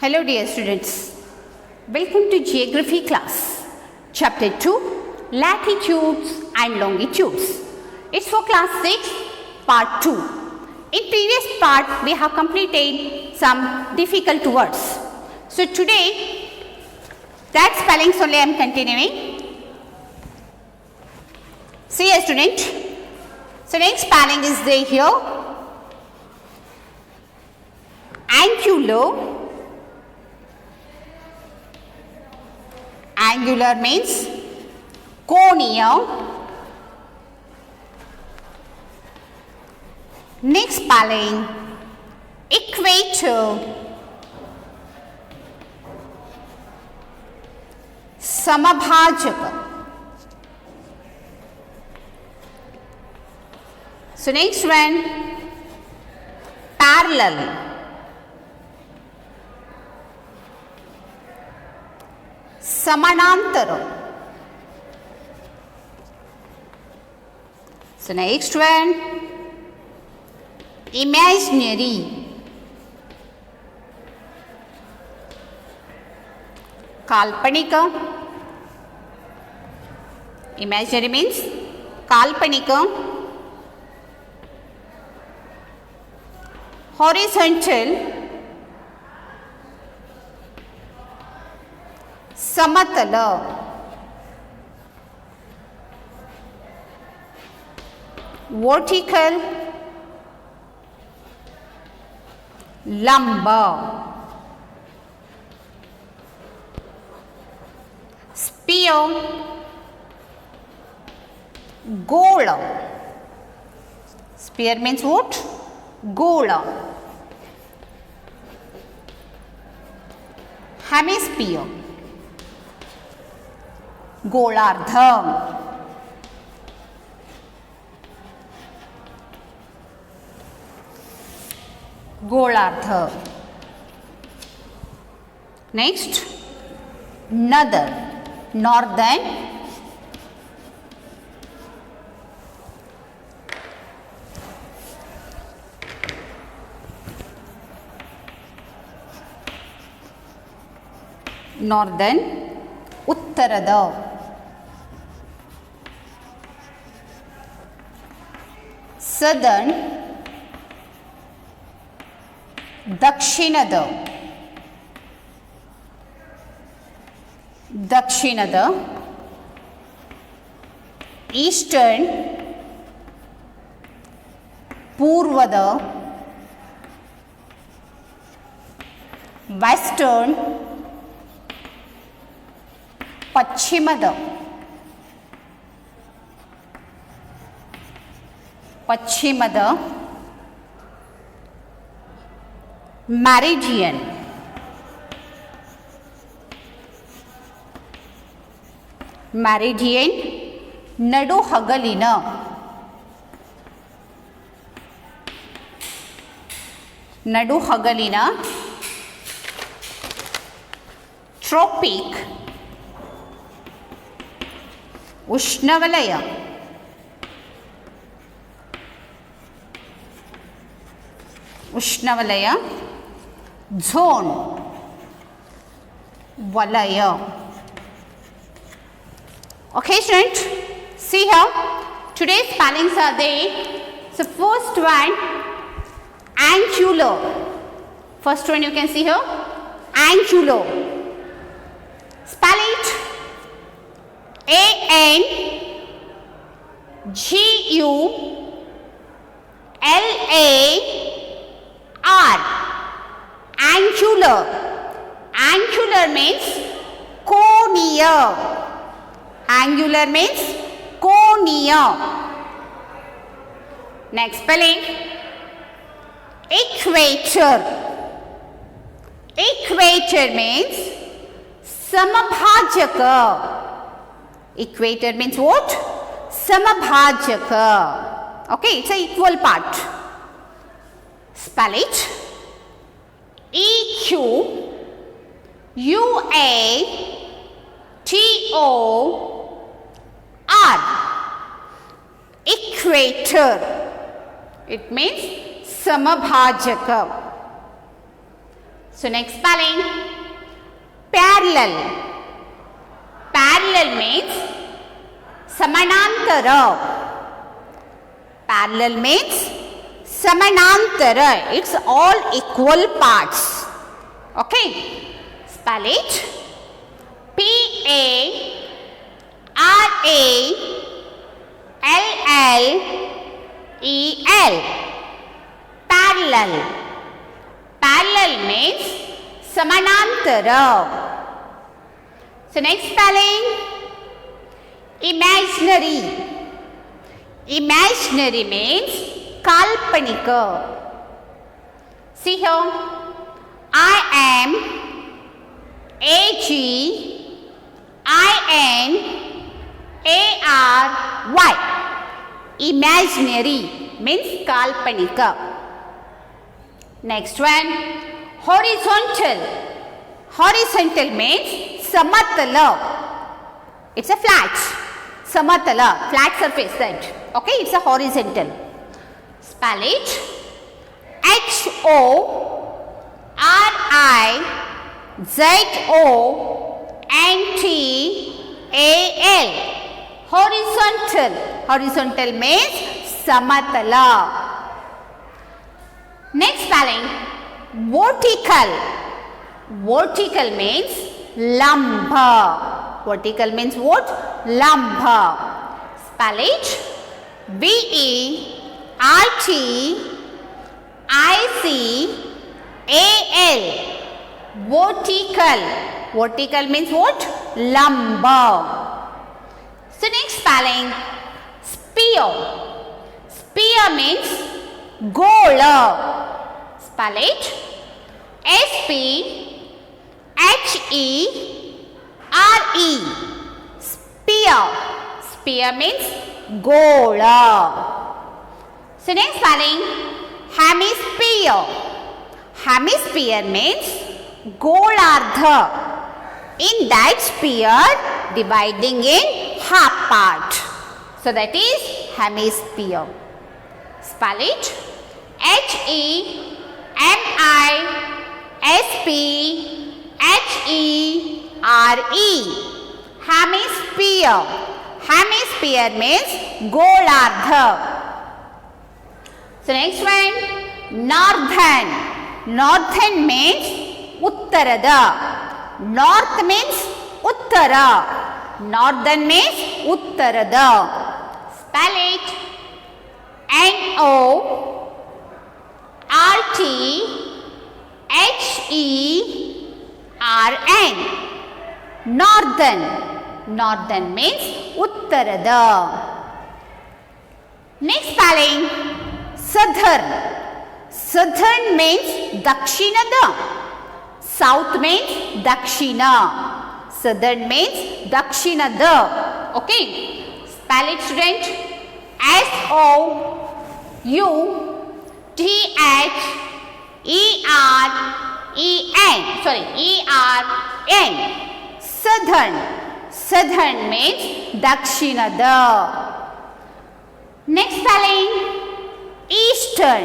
Hello dear students, welcome to Geography class, Chapter 2, Latitudes and Longitudes. It's for class 6, part 2. In previous part, we have completed some difficult words. So today, that spellings only I am continuing. See a student. So next spelling is there here. Angular. Angular means conial. Next spelling, equator. Samabhajaka. So next one, parallel. Samanantara. So next one, imaginary. Kalpanika. Imaginary means kalpanika. Horizontal. Samatala. Vertical. Lamba. Sphere. Gola. Sphere means what? Gola. Hemisphere. Golardha. Golardha. Next, northern. Northern. Northern. Uttarada. Southern. Dakshinada. Dakshinada. Eastern. Purvada. Western. Paschimada. Paschimada. Meridian. Meridian. Nadu Hagalina. Nadu Hagalina. Tropic. Ushnavalaya. Ushnavalaya. Zone. Valaya. Okay, students, see here. Today's spellings are there. So first one, angular. First one you can see here. Angular. Spell it. A-N-G-U-L-A-R. Angular. Angular means conial. Angular means conial. Next spelling, equator. Equator means samabhajaka. Equator means what? Samabhajaka. Okay, it's an equal part. Spell it. E-Q-U-A-T-O-R. Equator. It means samabhajaka. So next spelling, parallel. Parallel means samanantara. Parallel means samanantara. It's all equal parts. Okay. Spell it. P-A-R-A-L-L-E-L. Parallel. Parallel means samanantara. So next spelling, imaginary. Imaginary means kalpanika. See here, I am A-G-I-N-A-R-Y. Imaginary means kalpanika. Next one, horizontal. Horizontal means samatala. It's a flat. Samatala, flat surface that. Okay, it's a horizontal. Spell it. H-O-R-I-Z-O-N-T-A-L. Horizontal. Horizontal means samatala. Next spelling, vertical. Vertical means lambha. Vertical means what? Lambha. Spell it. V-E-R-T-I-C-A-L. Vertical. Vertical means what? Lambha. So next spelling, spear. Spear means gola. Spell it. S-P-H-E-R-E. Spear. Spear means gola. So next spelling, hemisphere. Hemisphere means golardha. In that sphere, dividing in half part. So that is hemisphere. Spell it. H-E-M-I-S-P-H-E-R-E. Hemisphere. Hemisphere means golardha. So next one, northern. Northern means uttarada. North means uttara. Northern means uttarada. Spell it. N-O-R-T-H-E-R-N. Northern. Northern means uttarada. Next spelling, southern. Southern means dakshinada. South means dakshina. Southern means dakshinada. Okay. Spell it, student. S-O-U-T-H-E-R-E-N. Sorry, E-R-N. Southern. Southern means dakshinada. Next spelling, eastern.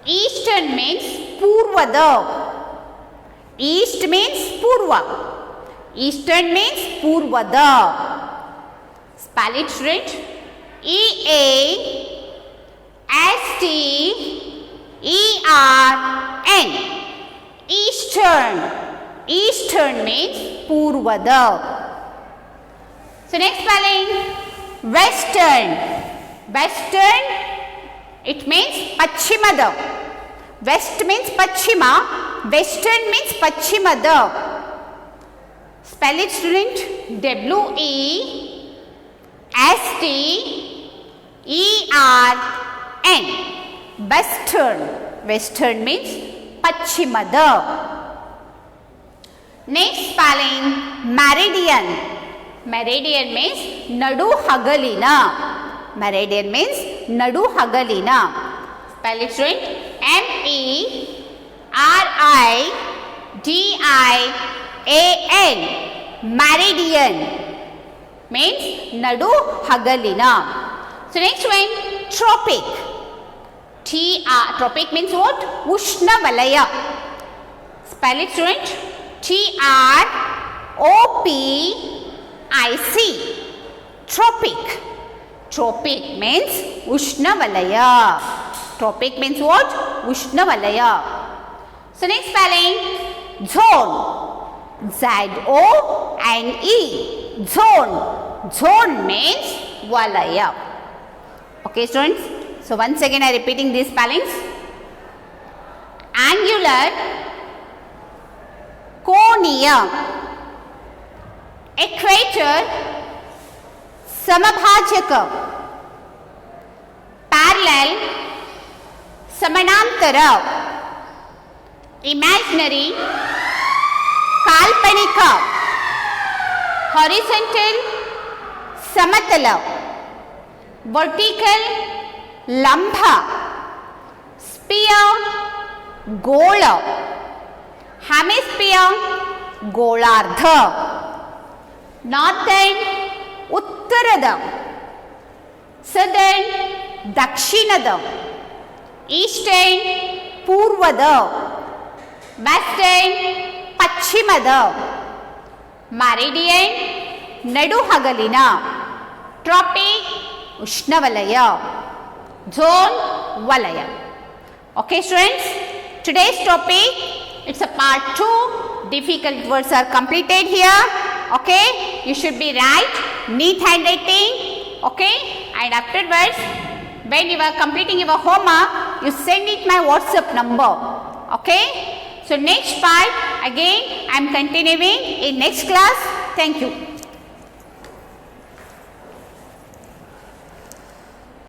Eastern means purvada. East means purva. Eastern means purvada. Spell it, student. E-A-S-T-E-R-N. Eastern. Eastern means purvada. So next spelling, western. Western, it means pachimada. West means pachima. Western means pachimada. Spell it, student. W-E-S-T-E-R-N. Western. Western means pachimada. Next spelling, meridian. Meridian means nadu hagalina. Meridian means nadu hagalina. Spell it, student. M-E-R-I-D-I-A-N. Meridian means nadu hagalina. So next one, tropic. Tropic means what? Ushna Valaya. Spell it, student. Tropic. Tropic. Tropic means Ushnavalaya. Tropic means what? Ushnavalaya. So next spelling, zone. Z-O-N-E. Zone. Zone means Valaya. Okay, students. So once again I repeating these spellings. Angular, कोणीय, equator, समभाजक, parallel, समानांतर, imaginary, काल्पनिक, horizontal, समतल, vertical, लंब, sphere, गोल, hemisphere, गोलार्ध, northern, उत्तरद, southern, दक्षिणद, ईस्टर्न, पूर्वद, वेस्टर्न, पश्चिमद, मेरिडियन, नडुहगलिन, ट्रॉपिक, उष्णवलय, जोन, वलय. Okay, students, today's topic, it's a part 2. Difficult words are completed here. Okay, you should be right, neat handwriting. Okay, and afterwards, when you are completing your homework, you send it my WhatsApp number. Okay, so next part again I am continuing in next class. Thank you.